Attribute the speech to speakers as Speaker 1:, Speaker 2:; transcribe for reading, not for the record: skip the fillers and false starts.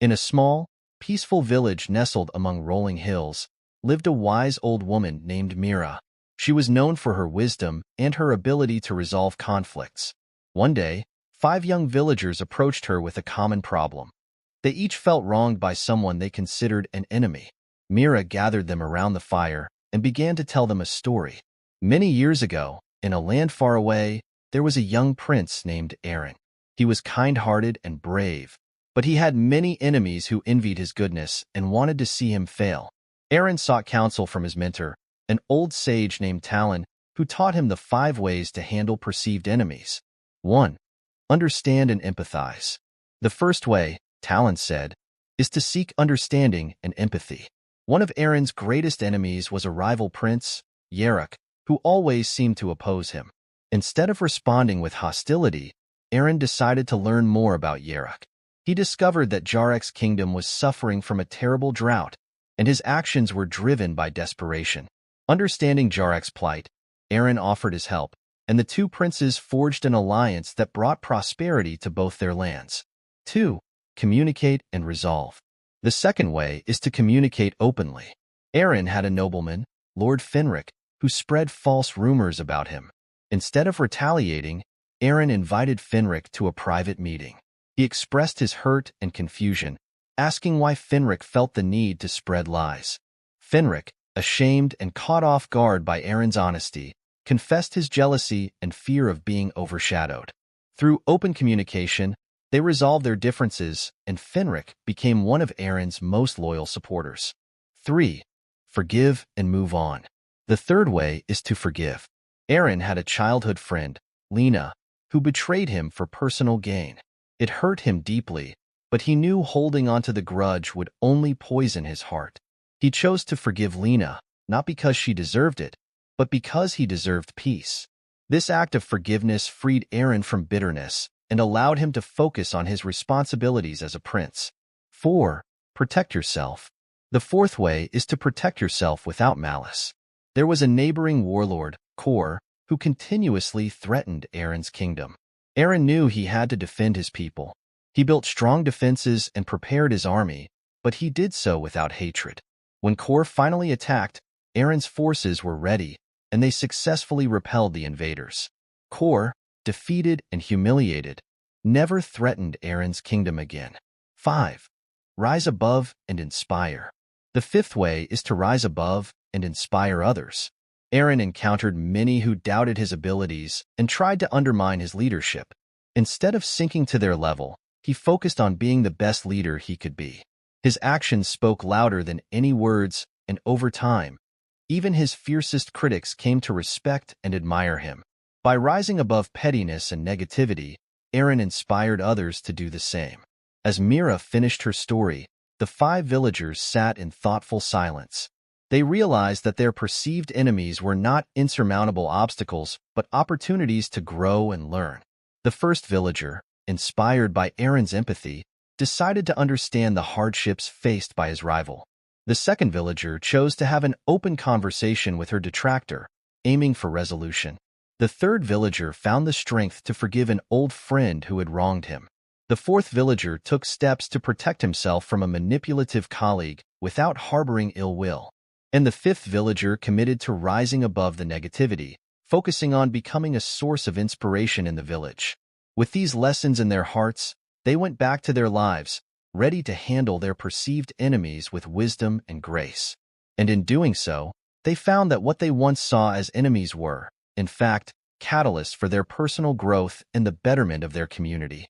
Speaker 1: In a small, peaceful village nestled among rolling hills, lived a wise old woman named Mira. She was known for her wisdom and her ability to resolve conflicts. One day, 5 young villagers approached her with a common problem. They each felt wronged by someone they considered an enemy. Mira gathered them around the fire and began to tell them a story. Many years ago, in a land far away, there was a young prince named Aaron. He was kind-hearted and brave, but he had many enemies who envied his goodness and wanted to see him fail. Aaron sought counsel from his mentor, an old sage named Talon, who taught him the 5 ways to handle perceived enemies. 1. Understand and empathize. The first way, Talon said, is to seek understanding and empathy. One of Aaron's greatest enemies was a rival prince, Yarok, who always seemed to oppose him. Instead of responding with hostility, Aaron decided to learn more about Yarok. He discovered that Jarek's kingdom was suffering from a terrible drought, and his actions were driven by desperation. Understanding Jarek's plight, Aaron offered his help, and the 2 princes forged an alliance that brought prosperity to both their lands. 2. Communicate and resolve. The second way is to communicate openly. Aaron had a nobleman, Lord Finric, who spread false rumors about him. Instead of retaliating, Aaron invited Finric to a private meeting. He expressed his hurt and confusion, asking why Finric felt the need to spread lies. Finric, ashamed and caught off guard by Aaron's honesty, confessed his jealousy and fear of being overshadowed. Through open communication, they resolved their differences, and Finric became one of Aaron's most loyal supporters. 3. Forgive and move on. The third way is to forgive. Aaron had a childhood friend, Lena, who betrayed him for personal gain. It hurt him deeply, but he knew holding onto the grudge would only poison his heart. He chose to forgive Lena, not because she deserved it, but because he deserved peace. This act of forgiveness freed Aaron from bitterness and allowed him to focus on his responsibilities as a prince. 4. Protect yourself. The fourth way is to protect yourself without malice. There was a neighboring warlord, Kor, who continuously threatened Aaron's kingdom. Aaron knew he had to defend his people. He built strong defenses and prepared his army, but he did so without hatred. When Kor finally attacked, Aaron's forces were ready, and they successfully repelled the invaders. Kor, defeated and humiliated, never threatened Aaron's kingdom again. 5. Rise above and inspire. The fifth way is to rise above and inspire others. Aaron encountered many who doubted his abilities and tried to undermine his leadership. Instead of sinking to their level, he focused on being the best leader he could be. His actions spoke louder than any words, and over time, even his fiercest critics came to respect and admire him. By rising above pettiness and negativity, Aaron inspired others to do the same. As Mira finished her story, the 5 villagers sat in thoughtful silence. They realized that their perceived enemies were not insurmountable obstacles, but opportunities to grow and learn. The first villager, inspired by Aaron's empathy, decided to understand the hardships faced by his rival. The second villager chose to have an open conversation with her detractor, aiming for resolution. The third villager found the strength to forgive an old friend who had wronged him. The fourth villager took steps to protect himself from a manipulative colleague without harboring ill will. And the fifth villager committed to rising above the negativity, focusing on becoming a source of inspiration in the village. With these lessons in their hearts, they went back to their lives, ready to handle their perceived enemies with wisdom and grace. And in doing so, they found that what they once saw as enemies were, in fact, catalysts for their personal growth and the betterment of their community.